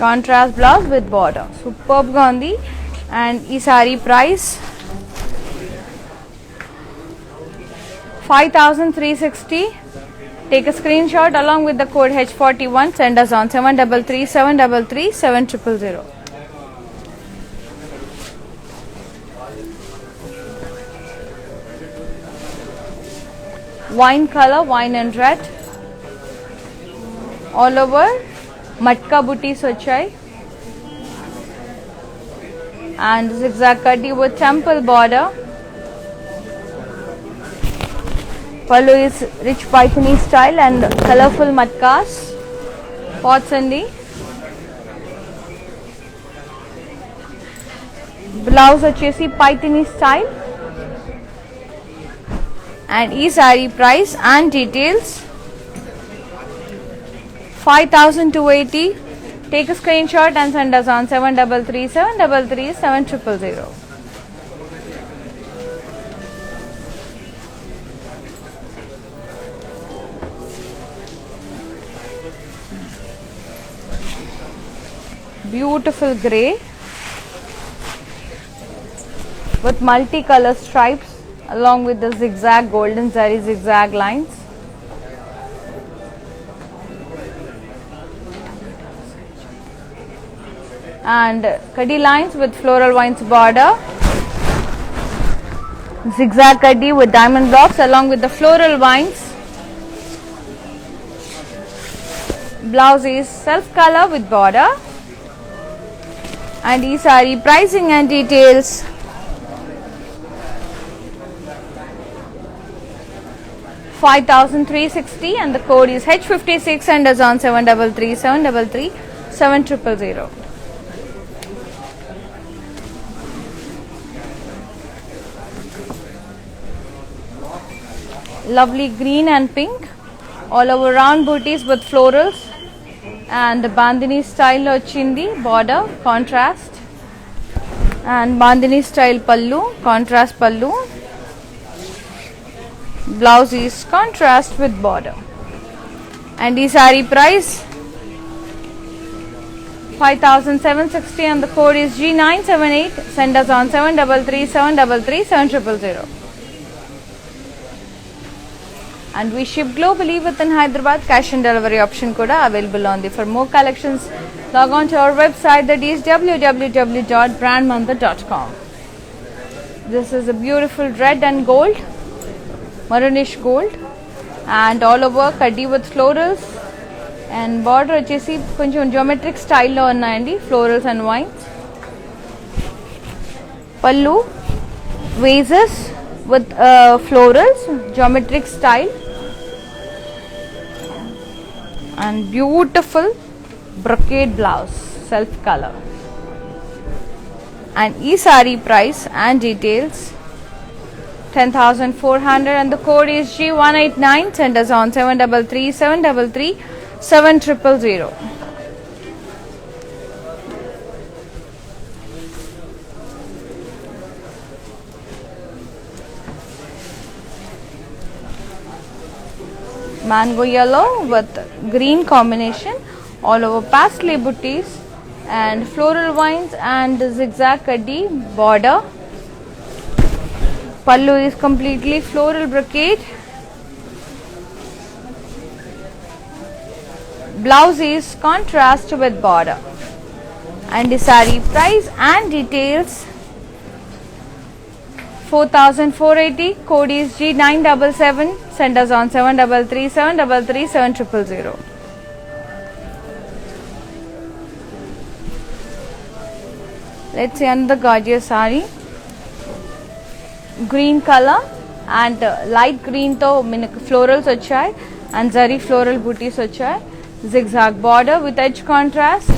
contrast blouse with border. Superb గా ఉంది. అండ్ ఈ sari price 5360. Take a screenshot along with the code H41. Send us on 733 733 7000. Wine color, wine and red. All over matka booties వచ్చాయి. And zigzag కడ్డీ with temple border. Pallu is rich Paithani style and colourful matkas pots అండి. Blouse వచ్చేసి Paithani style. And ఈ sari price and details 5280. Take a screenshot and send us on 733 733 7000. Beautiful grey with multicolor stripes along with the zigzag golden zari zigzag lines. And kaddi lines with floral vines border. Zigzag kaddi with diamond blocks along with the floral vines. Blouse is self color with border. And ee saree pricing and details 5360 and the code is H56 and is on 733 733 7000. Lovely green and pink, all over round booties with florals and bandhani style ochindi border contrast, and bandhani style pallu, contrast pallu. Blouse is contrast with border. And the saree price 5760 and the code is G978. Send us on 733 733 7000. And we ship globally within Hyderabad. Cash and delivery option kuda available on the. For more collections, log on to our website, that is www.brandmanthan.com. This is a beautiful red and gold, maroonish gold, and all over kaddi with florals and border వచ్చేసి కొంచెం geometric style లో ఉన్నాయండి, florals and vines. Pallu vases with florals, geometric style, and beautiful brocade blouse, self color. And e saree price and details 10,400 and the code is G189. Send us on 733 733 7000. Mango yellow with green combination, all over paisley booties and floral vines and zigzag kaddi border. Pallu is completely floral brocade. Blouse is contrast with border. And the saree price and details 4480. Code is G977. Send us on 733 733 7000. Let's see another gorgeous saree. Green color and light green to florals వచ్చాయి and zari floral booties వచ్చాయి. Zigzag border with edge contrast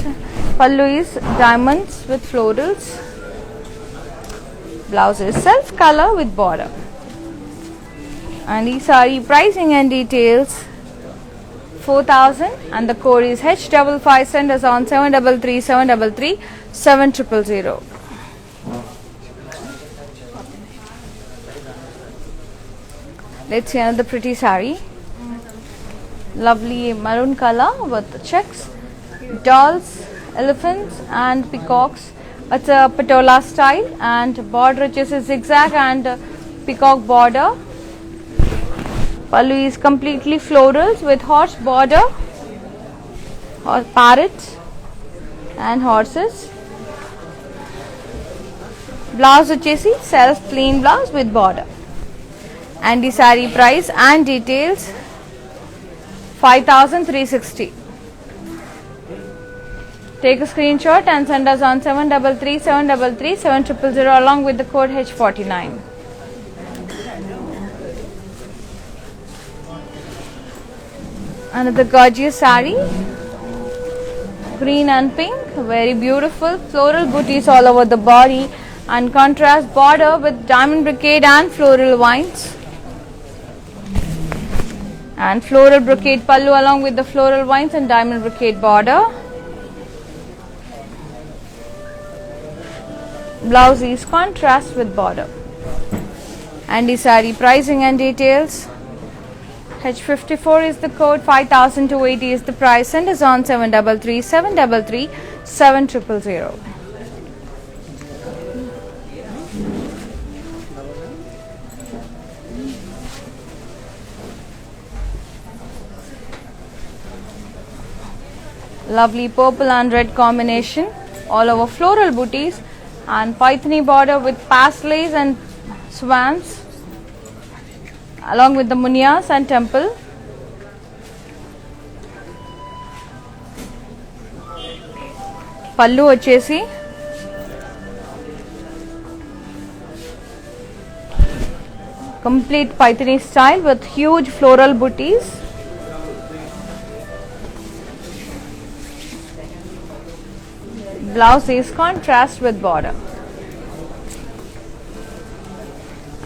Pallu is diamonds with florals. Blouse is self color with border. And the saree pricing and details 4,000 and the code is H55. Send us on 733 733 7000. Let's see another pretty saree. Lovely maroon color with checks, dolls, elephants and peacocks. It's a patola style and border is a zigzag and peacock border. Pallu is completely florals with horse border, or parrots and horses. Blouse vachesi self plain blouse with border. And the saree price and details 5,360. Take a screenshot and send us on 733 733 7000 along with the code H49. Another gorgeous saree, green and pink, very beautiful floral booties all over the body and contrast border with diamond brocade and floral vines. And floral brocade pallu along with the floral vines and diamond brocade border. Blouse is contrast with border. And the saree pricing and details. H54 is the code, 5,280 is the price. Send us on 733 733 7000. Lovely purple and red combination, all over floral booties and pythony border with pastellays and swans along with the munias and temple. Pallu vachesi complete pythony style with huge floral booties. Blouse is contrast with border.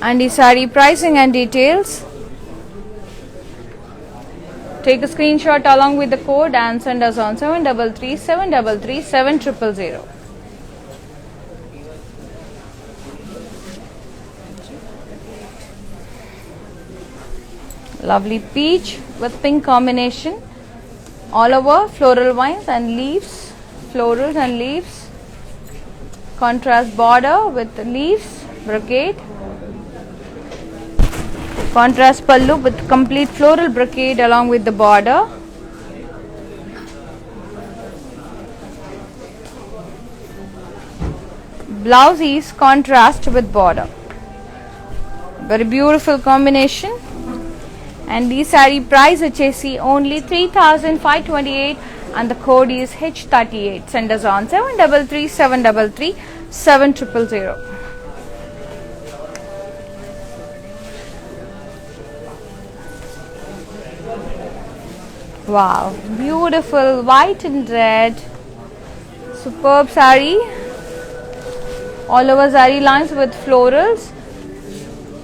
And the saree pricing and details. Take a screenshot along with the code and send us on 733 733 7000. Lovely peach with pink combination, all over floral vines and leaves, florals and leaves, contrast border with leaves, brocade. Contrast pallu with complete floral brocade along with the border. Blouse is contrast with border. Very beautiful combination. And the saree price vachesi only 3,528 and the code is H38. Send us on 733 733 7000. Wow, beautiful white and red, superb saree, all over zari lines with florals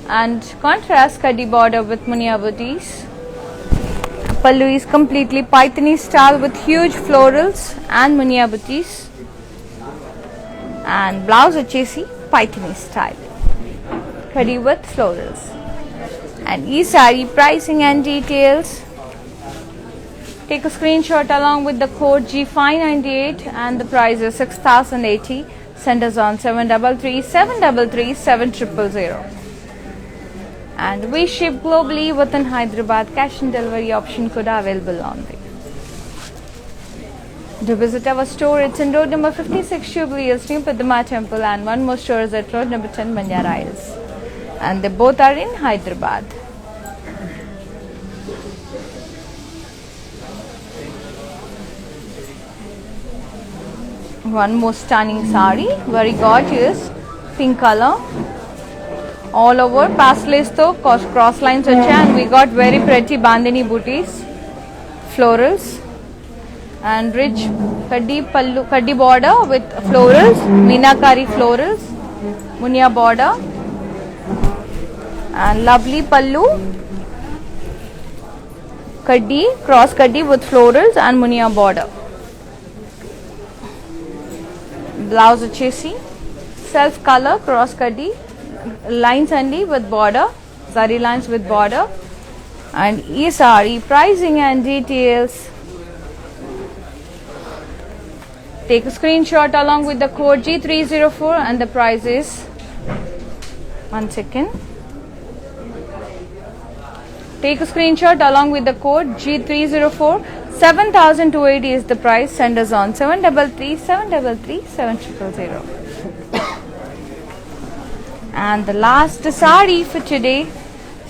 and contrast kaddi border with munia booties. Pallu is completely pythony style with huge florals and munia booties. And blouse vachesi pythony style, kaddi with florals. And ee saree pricing and details. Take a screenshot along with the code G598 and the price is 6,080. Send us on 733 733 7000. And we ship globally within Hyderabad. Cash and delivery option could available on there. Do visit our store. It's in road number 56 Jubilee Hills near Padma Temple, and one more store is at road number 10 Banjara Hills. And they both are in Hyderabad. One more stunning saree, very gorgeous, pink color, all over pastels to cross lines and we got very pretty bandhani booties, florals, and rich kaddi border with florals, meenakari florals, munia border, and lovely pallu, kaddi, cross kaddi with florals and munia border. Blouse వచ్చేసి self color cross kaddi lines andi with border, zari lines with border. And ee saree pricing and details, take a screenshot along with the code G304 and the price is, one second, take a screenshot along with the code G304. 7,280 is the price. Send us on 733 733 7000. And the last saree for today,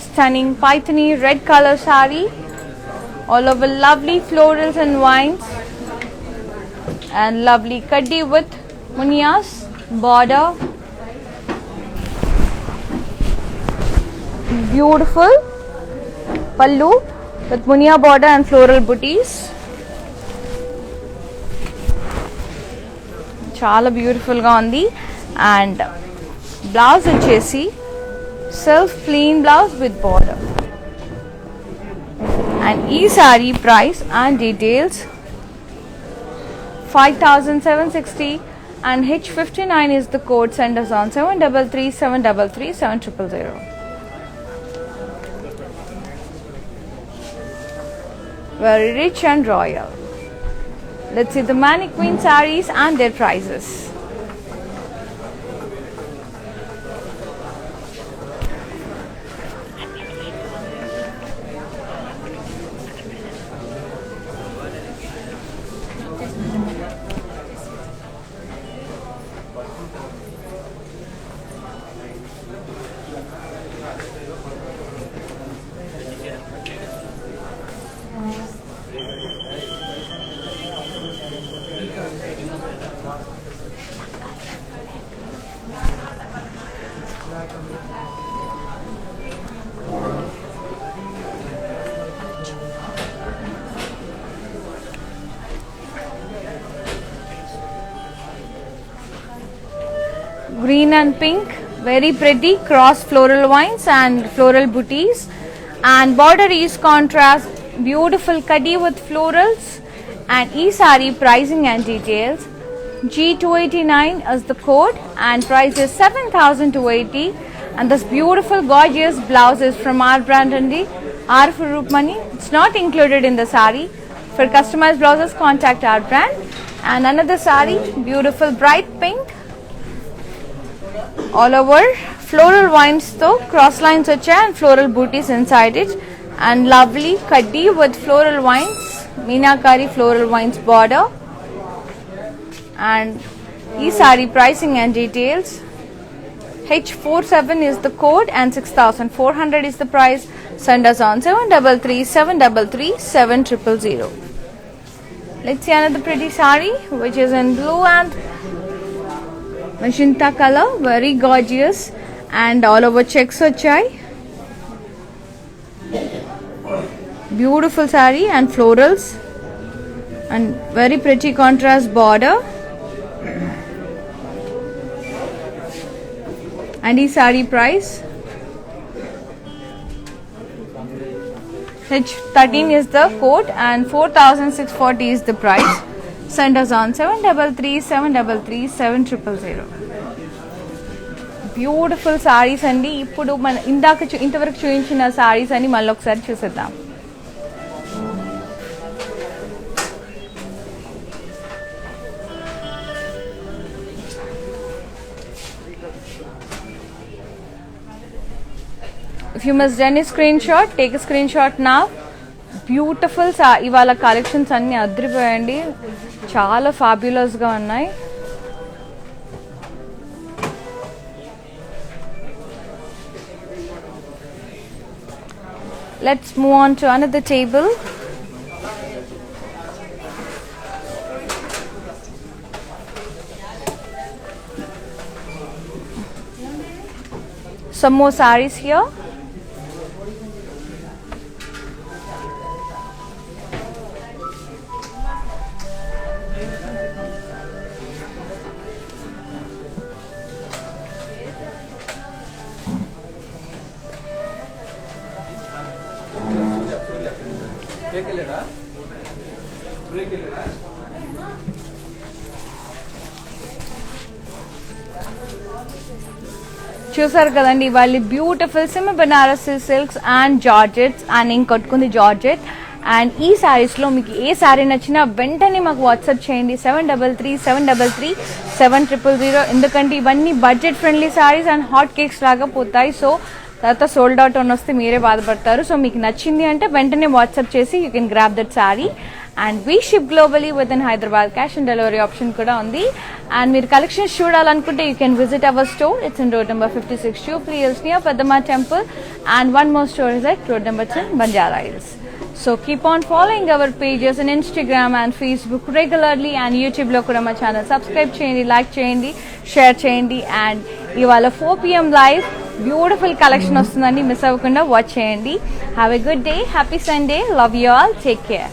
stunning Paithani red color saree, all over lovely florals and vines, and lovely kaddi with munias border. Beautiful pallu with munia border and floral booties. Chala beautiful ga undi. And blouse vachesi self plain blouse with border. And ee saree price and details, 5,760 and H59 is the code. Send us on 733 733 7000. Very rich and royal. Let's see the mannequin sarees and their prices. Green and pink, very pretty cross floral vines and floral booties, and border is contrast, beautiful kaddi with florals. And ee saree pricing and details, G289 is the code and price is 7,280. And this beautiful gorgeous blouse is from our brand andi, R for Rupmani. It's not included in the saree. For customized blouses, contact our brand. And another saree, beautiful bright pink, all over floral vines though, cross lines and floral booties inside it, and lovely kaddi with floral vines, meenakari floral vines border. And ee saree pricing and details, H47 is the code and 6,400 is the price. Send us on 733 733 7000. Let's see another pretty saree which is in blue and magenta color, very gorgeous, and all over checks vachai. Beautiful saree and florals and very pretty contrast border. And ee saree price, H13 is the code and 4,640 is the price. Send us on 733 733 7000. Beautiful saris అండి. ఇప్పుడు మన ఇంతవరకు చూపించిన సారీస్ అని మళ్ళీ ఒకసారి చూసేద్దాం. If you must send a screenshot, take a screenshot now. Beautiful ఇవాళ కలెక్షన్స్ అన్ని అదిరిపోయండి, చాలా ఫ్యాబ్యులస్ గా ఉన్నాయి. Let's move on to another table. Some more sarees here. చూసారు కదండి వాళ్ళ beautiful semi Banarasi silks and georgettes and నేను కట్టుకుంది జార్జెట్. అండ్ ఈ శారీస్లో మీకు ఏ శారీ నచ్చినా వెంటనే మాకు వాట్సాప్ చేయండి 7337337000. ఎందుకంటే ఇవన్నీ budget friendly saris and hot cakes లాగా పోతాయి. సో తర్వాత సోల్డ్ అవుట్ అని వస్తే మీరే బాధపడతారు. సో మీకు నచ్చింది అంటే వెంటనే వాట్సాప్ చేసి you can grab that sari. And we ship globally with in Hyderabad. Cash on delivery option కూడా ఉంది. అండ్ మీరు కలెక్షన్స్ చూడాలనుకుంటే you can visit our store. It's in road number 56 Jubilee Hills near Padma Temple. And one more store is at road number 10 Banjara Hills. So keep on following our pages on Instagram and Facebook regularly. And YouTube lo kuda ma channel subscribe cheyandi, like cheyandi, share cheyandi. And ivala 4 PM live beautiful collection ostundandi, miss avvakunda watch cheyandi. Have a good day, happy Sunday, love you all, take care.